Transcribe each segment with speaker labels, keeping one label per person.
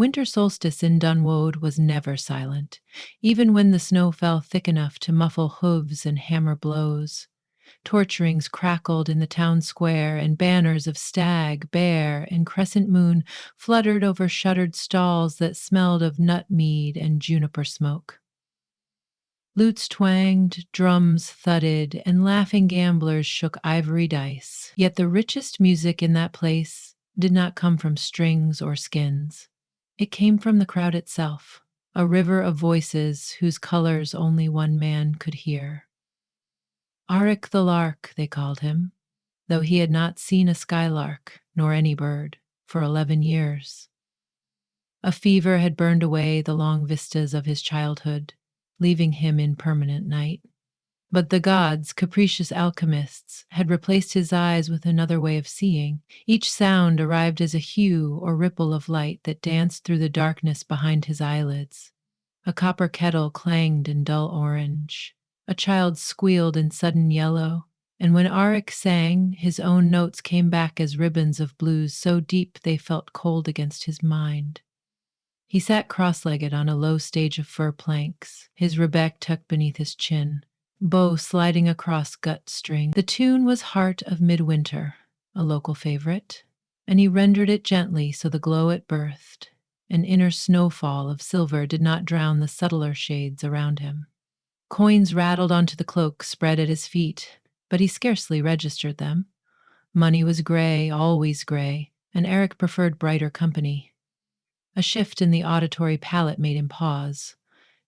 Speaker 1: winter solstice in Dunwoad was never silent, even when the snow fell thick enough to muffle hooves and hammer blows. Torch rings crackled in the town square, and banners of stag, bear, and crescent moon fluttered over shuttered stalls that smelled of nut mead and juniper smoke. Lutes twanged, drums thudded, and laughing gamblers shook ivory dice. Yet the richest music in that place did not come from strings or skins. It came from the crowd itself, a river of voices whose colors only one man could hear. Auric the Lark, they called him, though he had not seen a skylark, nor any bird, for 11 years. A fever had burned away the long vistas of his childhood, leaving him in permanent night. But the gods, capricious alchemists, had replaced his eyes with another way of seeing. Each sound arrived as a hue or ripple of light that danced through the darkness behind his eyelids. A copper kettle clanged in dull orange. A child squealed in sudden yellow, and when Auric sang, his own notes came back as ribbons of blues so deep they felt cold against his mind. He sat cross-legged on a low stage of fir planks, his rebec tucked beneath his chin, bow sliding across gut string. The tune was Heart of Midwinter, a local favorite, and he rendered it gently so the glow it birthed, an inner snowfall of silver, did not drown the subtler shades around him. Coins rattled onto the cloak spread at his feet, but he scarcely registered them. Money was gray, always gray, and Eric preferred brighter company. A shift in the auditory palette made him pause.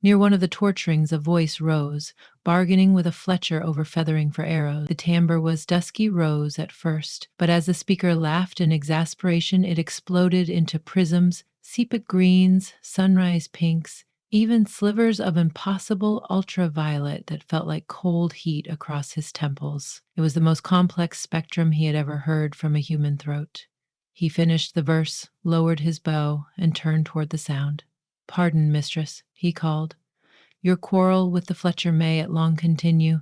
Speaker 1: Near one of the torch rings a voice rose, bargaining with a Fletcher over feathering for arrows. The timbre was dusky rose at first, but as the speaker laughed in exasperation, it exploded into prisms, sepia greens, sunrise pinks, even slivers of impossible ultraviolet that felt like cold heat across his temples. It was the most complex spectrum he had ever heard from a human throat. He finished the verse, lowered his bow, and turned toward the sound. "Pardon, mistress," he called. "Your quarrel with the Fletcher may at long continue,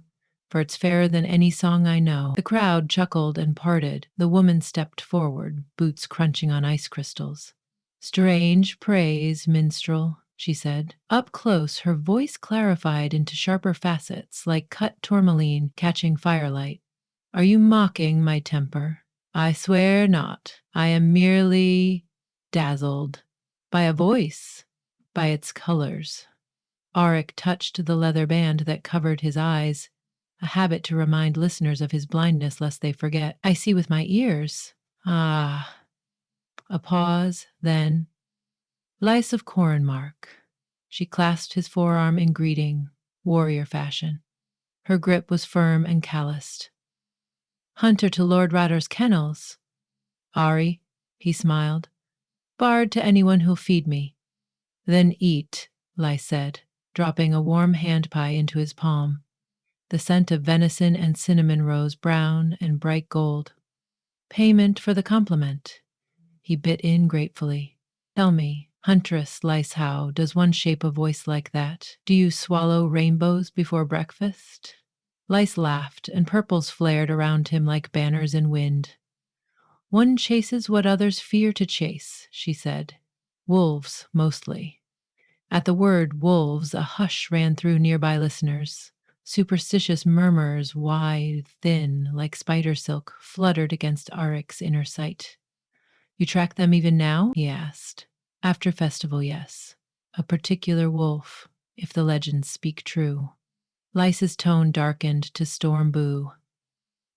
Speaker 1: for it's fairer than any song I know." The crowd chuckled and parted. The woman stepped forward, boots crunching on ice crystals. "Strange praise, minstrel," she said. Up close, her voice clarified into sharper facets, like cut tourmaline catching firelight. "Are you mocking my temper?" "I swear not. I am merely dazzled by a voice, by its colors." Auric touched the leather band that covered his eyes, a habit to remind listeners of his blindness lest they forget. "I see with my ears." "Ah." A pause, then, "Lice of Coranmark." She clasped his forearm in greeting, warrior fashion. Her grip was firm and calloused. "Hunter to Lord Radar's kennels." "Ari," he smiled. "Bard to anyone who'll feed me." "Then eat," Lice said, dropping a warm hand pie into his palm. The scent of venison and cinnamon rose brown and bright gold. "Payment for the compliment." He bit in gratefully. "Tell me, Huntress Licehow, does one shape a voice like that? Do you swallow rainbows before breakfast?" Lice laughed, and purples flared around him like banners in wind. "One chases what others fear to chase," she said. "Wolves, mostly." At the word wolves, a hush ran through nearby listeners. Superstitious murmurs, wide, thin, like spider silk, fluttered against Auric's inner sight. "You track them even now?" he asked. "After festival, yes. A particular wolf, if the legends speak true." Lice's tone darkened to storm boo.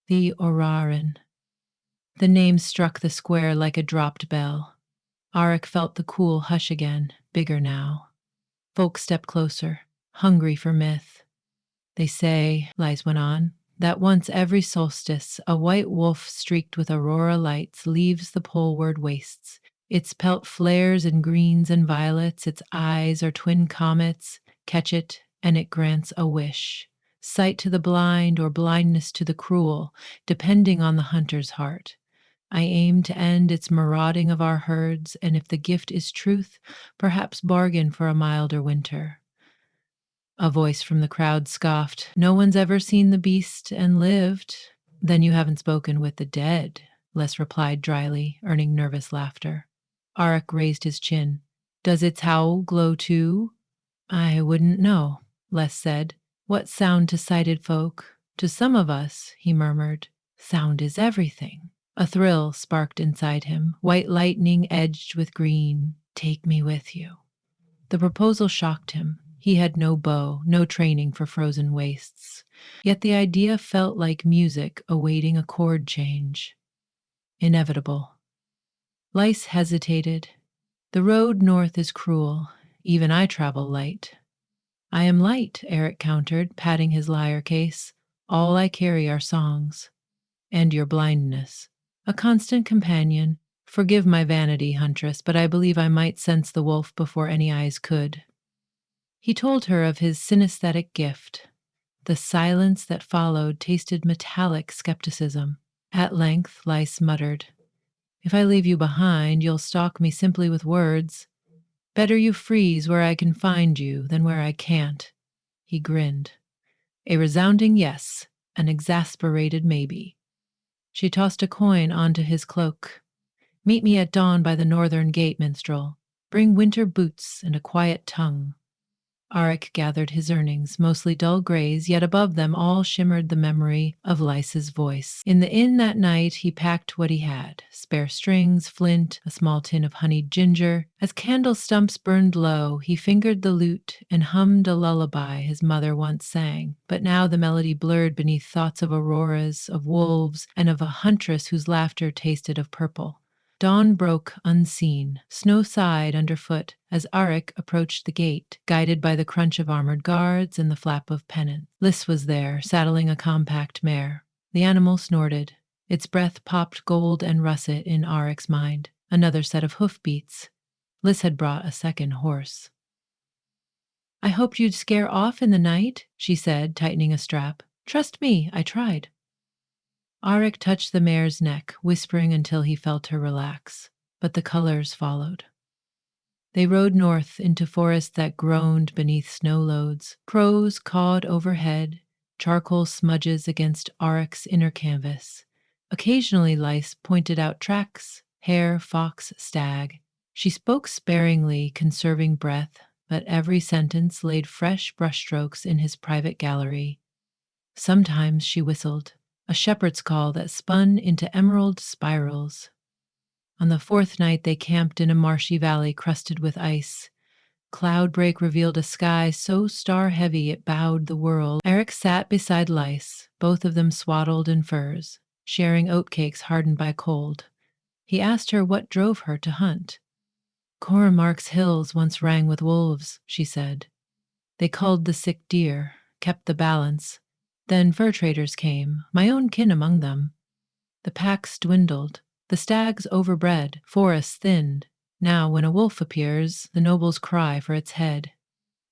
Speaker 1: "The Auroran." The name struck the square like a dropped bell. Auric felt the cool hush again, bigger now. Folk stepped closer, hungry for myth. "They say," Lice went on, "that once every solstice a white wolf streaked with aurora lights leaves the poleward wastes. Its pelt flares in greens and violets, its eyes are twin comets. Catch it, and it grants a wish. Sight to the blind or blindness to the cruel, depending on the hunter's heart. I aim to end its marauding of our herds, and if the gift is truth, perhaps bargain for a milder winter." A voice from the crowd scoffed. "No one's ever seen the beast and lived." "Then you haven't spoken with the dead," Les replied dryly, earning nervous laughter. Auric raised his chin. Does its howl glow too? I wouldn't know, Les said. What sound to sighted folk? To some of us, he murmured, sound is everything. A thrill sparked inside him, white lightning edged with green. Take me with you. The proposal shocked him. He had no bow, no training for frozen wastes. Yet the idea felt like music awaiting a chord change. Inevitable. Lice hesitated. The road north is cruel. Even I travel light. I am light, Eric countered, patting his lyre case. All I carry are songs. And your blindness. A constant companion. Forgive my vanity, huntress, but I believe I might sense the wolf before any eyes could. He told her of his synesthetic gift. The silence that followed tasted metallic skepticism. At length, Lice muttered, If I leave you behind, you'll stalk me simply with words. Better you freeze where I can find you than where I can't. He grinned. A resounding yes, an exasperated maybe. She tossed a coin onto his cloak. Meet me at dawn by the northern gate, minstrel. Bring winter boots and a quiet tongue. Arik gathered his earnings, mostly dull grays, yet above them all shimmered the memory of Lysa's voice. In the inn that night, he packed what he had, spare strings, flint, a small tin of honeyed ginger. As candle stumps burned low, he fingered the lute and hummed a lullaby his mother once sang. But now the melody blurred beneath thoughts of auroras, of wolves, and of a huntress whose laughter tasted of purple. Dawn broke unseen. Snow sighed underfoot as Arik approached the gate, guided by the crunch of armored guards and the flap of pennants. Lys was there, saddling a compact mare. The animal snorted. Its breath popped gold and russet in Arik's mind. Another set of hoofbeats. Lys had brought a second horse. I hoped you'd scare off in the night, she said, tightening a strap. Trust me, I tried. Arik touched the mare's neck, whispering until he felt her relax, but the colors followed. They rode north into forests that groaned beneath snow loads. Crows cawed overhead, charcoal smudges against Arik's inner canvas. Occasionally Lice pointed out tracks, hare, fox, stag. She spoke sparingly, conserving breath, but every sentence laid fresh brushstrokes in his private gallery. Sometimes she whistled, a shepherd's call that spun into emerald spirals. On the fourth night they camped in a marshy valley crusted with ice. Cloudbreak revealed a sky so star-heavy it bowed the world. Eric sat beside Lice, both of them swaddled in furs, sharing oatcakes hardened by cold. He asked her what drove her to hunt. Coromark's hills once rang with wolves, she said. They culled the sick deer, kept the balance. Then fur traders came, my own kin among them. The packs dwindled, the stags overbred, forests thinned. Now when a wolf appears, the nobles cry for its head.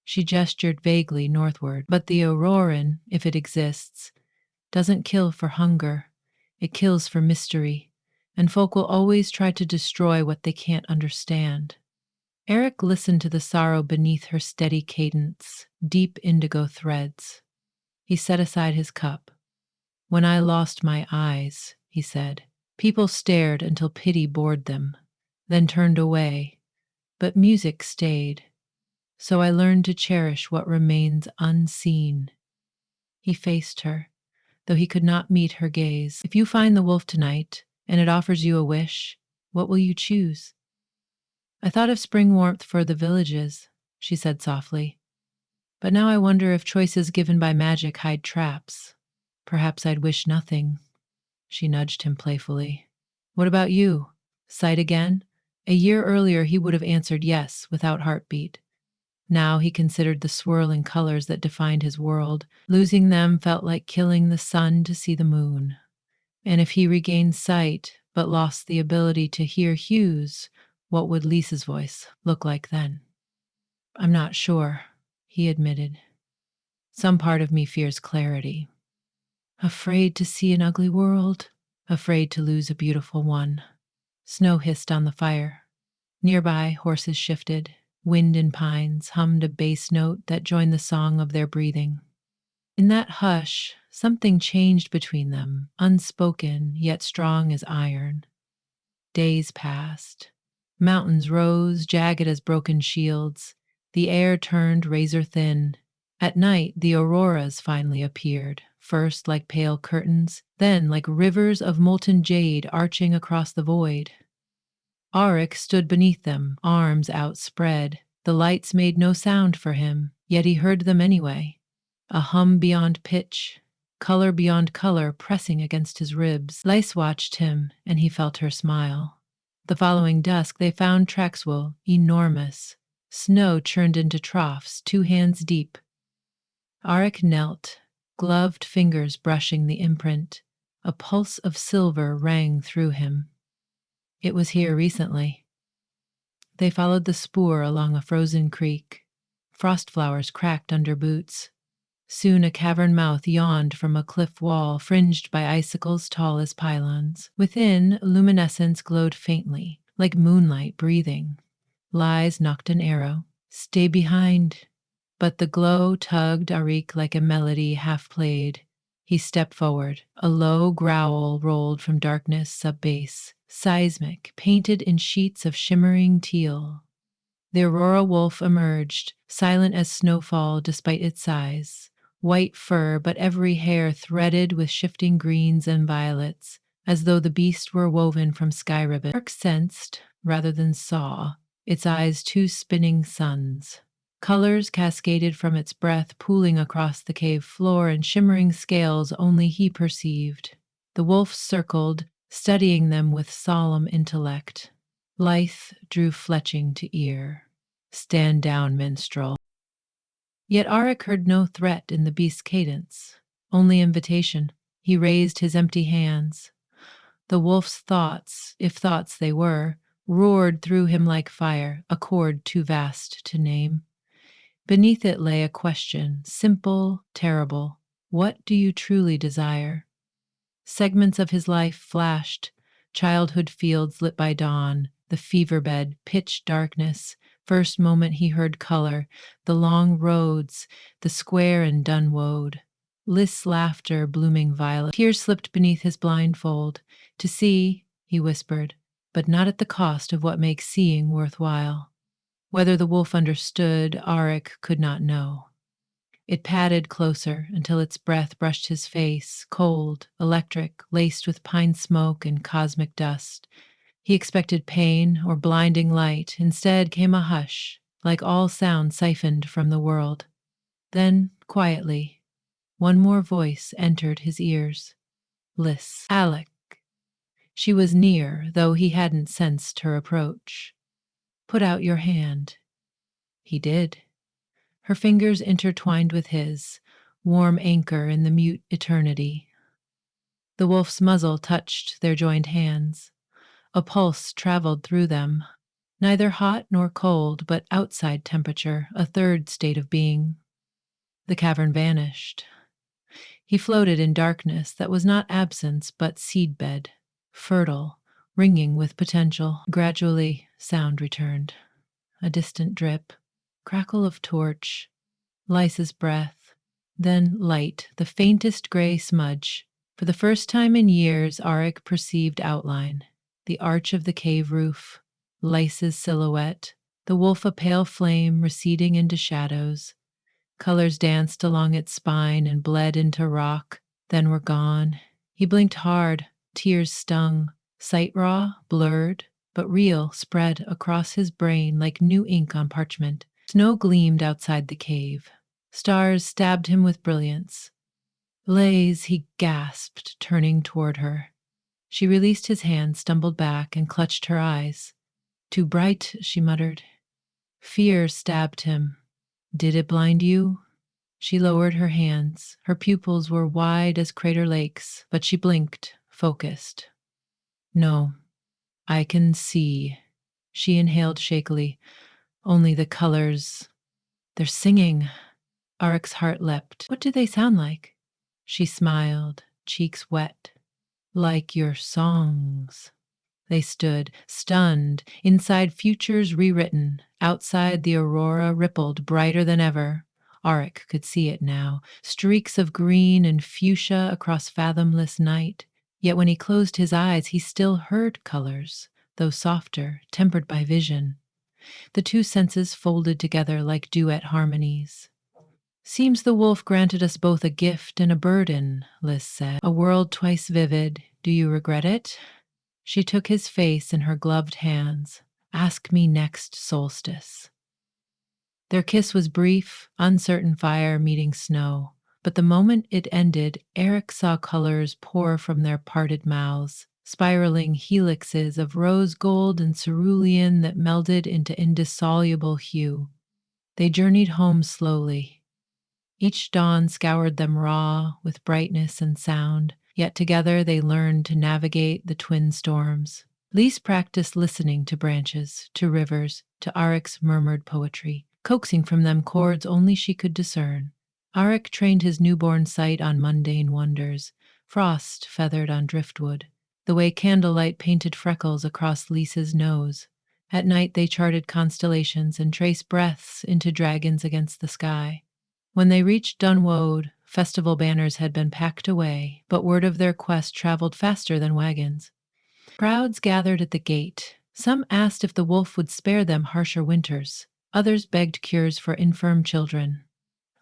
Speaker 1: She gestured vaguely northward, but the Auroran, if it exists, doesn't kill for hunger. It kills for mystery, and folk will always try to destroy what they can't understand. Eric listened to the sorrow beneath her steady cadence, deep indigo threads. He set aside his cup. When I lost my eyes, he said, people stared until pity bored them, then turned away. But music stayed. So I learned to cherish what remains unseen. He faced her, though he could not meet her gaze. If you find the wolf tonight, and it offers you a wish, what will you choose? I thought of spring warmth for the villages, she said softly. But now I wonder if choices given by magic hide traps. Perhaps I'd wish nothing. She nudged him playfully. What about you? Sight again? A year earlier he would have answered yes, without heartbeat. Now he considered the swirling colors that defined his world. Losing them felt like killing the sun to see the moon. And if he regained sight, but lost the ability to hear hues, what would Lisa's voice look like then? I'm not sure, he admitted. Some part of me fears clarity. Afraid to see an ugly world, afraid to lose a beautiful one. Snow hissed on the fire. Nearby, horses shifted. Wind in pines hummed a bass note that joined the song of their breathing. In that hush, something changed between them, unspoken yet strong as iron. Days passed. Mountains rose, jagged as broken shields. The air turned razor thin. At night, the auroras finally appeared, first like pale curtains, then like rivers of molten jade arching across the void. Auric stood beneath them, arms outspread. The lights made no sound for him, yet he heard them anyway. A hum beyond pitch, color beyond color pressing against his ribs. Lys watched him, and he felt her smile. The following dusk they found Traxwell, enormous. Snow churned into troughs, 2 hands deep. Auric knelt, gloved fingers brushing the imprint. A pulse of silver rang through him. It was here recently. They followed the spoor along a frozen creek. Frost flowers cracked under boots. Soon a cavern mouth yawned from a cliff wall fringed by icicles tall as pylons. Within, luminescence glowed faintly, like moonlight breathing. Lys knocked an arrow. "Stay behind." But the glow tugged Auric like a melody half played. He stepped forward. A low growl rolled from darkness sub-bass, seismic, painted in sheets of shimmering teal. The Aurora wolf emerged, silent as snowfall despite its size. White fur, but every hair threaded with shifting greens and violets, as though the beast were woven from sky ribbon. Auric sensed, rather than saw, its eyes 2 spinning suns. Colors cascaded from its breath, pooling across the cave floor in shimmering scales only he perceived. The wolf circled, studying them with solemn intellect. Lithe drew fletching to ear. "Stand down, minstrel." Yet Auric heard no threat in the beast's cadence, only invitation. He raised his empty hands. The wolf's thoughts, if thoughts they were, roared through him like fire, a chord too vast to name. Beneath it lay a question, simple, terrible. What do you truly desire? Segments of his life flashed, childhood fields lit by dawn, the fever bed, pitch darkness, first moment he heard color, the long roads, the square and Dunwoad. Lys laughter, blooming violet. Tears slipped beneath his blindfold. "To see," he whispered, "but not at the cost of what makes seeing worthwhile." Whether the wolf understood, Auric could not know. It padded closer until its breath brushed his face, cold, electric, laced with pine smoke and cosmic dust. He expected pain or blinding light. Instead came a hush, like all sound siphoned from the world. Then, quietly, one more voice entered his ears. Lys. Alec. She was near, though he hadn't sensed her approach. "Put out your hand." He did. Her fingers intertwined with his, warm anchor in the mute eternity. The wolf's muzzle touched their joined hands. A pulse traveled through them, neither hot nor cold, but outside temperature, a third state of being. The cavern vanished. He floated in darkness that was not absence but seedbed, fertile, ringing with potential. Gradually, sound returned. A distant drip, crackle of torch, Lys's breath, then light, the faintest gray smudge. For the first time in years, Auric perceived outline, the arch of the cave roof, Lys's silhouette, the wolf a pale flame receding into shadows. Colors danced along its spine and bled into rock, then were gone. He blinked hard, tears stung, sight raw, blurred, but real, spread across his brain like new ink on parchment. Snow gleamed outside the cave. Stars stabbed him with brilliance. "Lays," he gasped, turning toward her. She released his hand, stumbled back, and clutched her eyes. "Too bright," she muttered. Fear stabbed him. "Did it blind you?" She lowered her hands. Her pupils were wide as crater lakes, but she blinked, focused. "No, I can see." She inhaled shakily. "Only the colors. They're singing." Auric's heart leapt. "What do they sound like?" She smiled, cheeks wet. "Like your songs." They stood, stunned, inside futures rewritten. Outside, the aurora rippled brighter than ever. Auric could see it now, streaks of green and fuchsia across fathomless night. Yet when he closed his eyes, he still heard colors, though softer, tempered by vision. The two senses folded together like duet harmonies. Seems the wolf granted us both a gift and a burden, Liz said. A world twice vivid. Do you regret it? She took his face in her gloved hands. Ask me next solstice. Their kiss was brief, uncertain fire meeting snow. But the moment it ended, Eric saw colors pour from their parted mouths, spiraling helixes of rose gold and cerulean that melded into indissoluble hue. They journeyed home slowly. Each dawn scoured them raw with brightness and sound, yet together they learned to navigate the twin storms. Lise practiced listening to branches, to rivers, to Arik's murmured poetry, coaxing from them chords only she could discern. Arik trained his newborn sight on mundane wonders, frost feathered on driftwood, the way candlelight painted freckles across Lisa's nose. At night they charted constellations and traced breaths into dragons against the sky. When they reached Dunwoad, festival banners had been packed away, but word of their quest traveled faster than wagons. Crowds gathered at the gate. Some asked if the wolf would spare them harsher winters. Others begged cures for infirm children.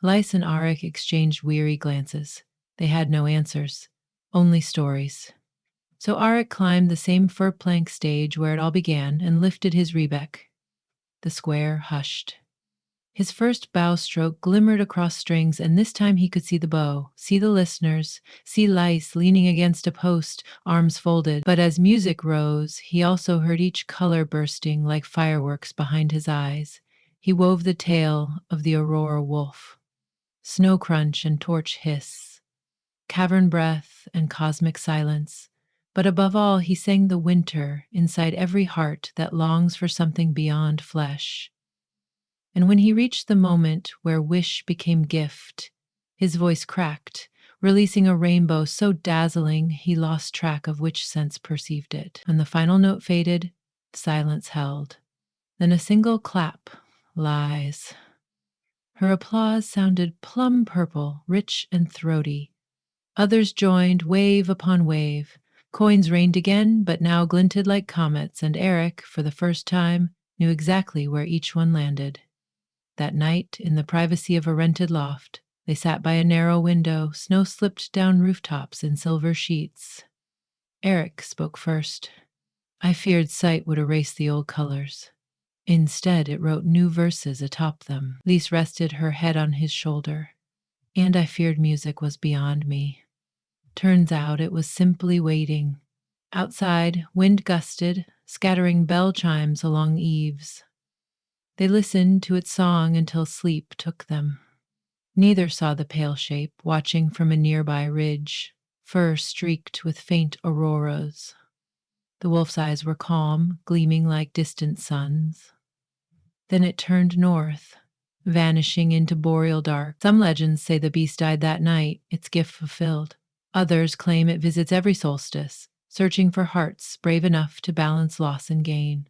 Speaker 1: Lys and Arik exchanged weary glances. They had no answers, only stories. So Arik climbed the same fur-plank stage where it all began and lifted his rebec. The square hushed. His first bow stroke glimmered across strings, and this time he could see the bow, see the listeners, see Lys leaning against a post, arms folded. But as music rose, he also heard each color bursting like fireworks behind his eyes. He wove the tale of the Aurora wolf. Snow crunch and torch hiss, cavern breath and cosmic silence. But above all, he sang the winter inside every heart that longs for something beyond flesh. And when he reached the moment where wish became gift, his voice cracked, releasing a rainbow so dazzling he lost track of which sense perceived it. When the final note faded, silence held. Then a single clap, Lies. Her applause sounded plum purple, rich and throaty. Others joined, wave upon wave. Coins rained again, but now glinted like comets, and Eric, for the first time, knew exactly where each one landed. That night, in the privacy of a rented loft, they sat by a narrow window, snow slipped down rooftops in silver sheets. Eric spoke first. I feared sight would erase the old colors. Instead, it wrote new verses atop them. Lise rested her head on his shoulder. And I feared music was beyond me. Turns out it was simply waiting. Outside, wind gusted, scattering bell chimes along eaves. They listened to its song until sleep took them. Neither saw the pale shape, watching from a nearby ridge, fur streaked with faint auroras. The wolf's eyes were calm, gleaming like distant suns. Then it turned north, vanishing into boreal dark. Some legends say the beast died that night, its gift fulfilled. Others claim it visits every solstice, searching for hearts brave enough to balance loss and gain.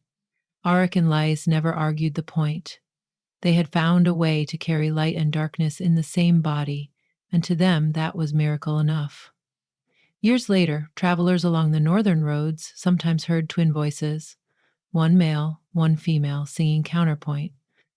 Speaker 1: Arik and Lys never argued the point. They had found a way to carry light and darkness in the same body, and to them that was miracle enough. Years later, travelers along the northern roads sometimes heard twin voices, one male, one female, singing counterpoint,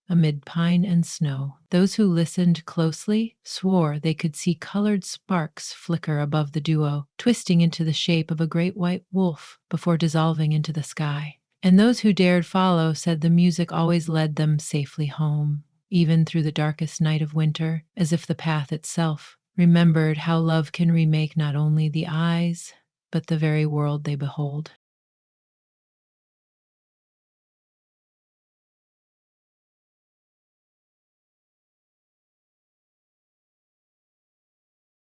Speaker 1: amid pine and snow. Those who listened closely swore they could see colored sparks flicker above the duo, twisting into the shape of a great white wolf before dissolving into the sky. And those who dared follow said the music always led them safely home, even through the darkest night of winter, as if the path itself remembered how love can remake not only the eyes, but the very world they behold.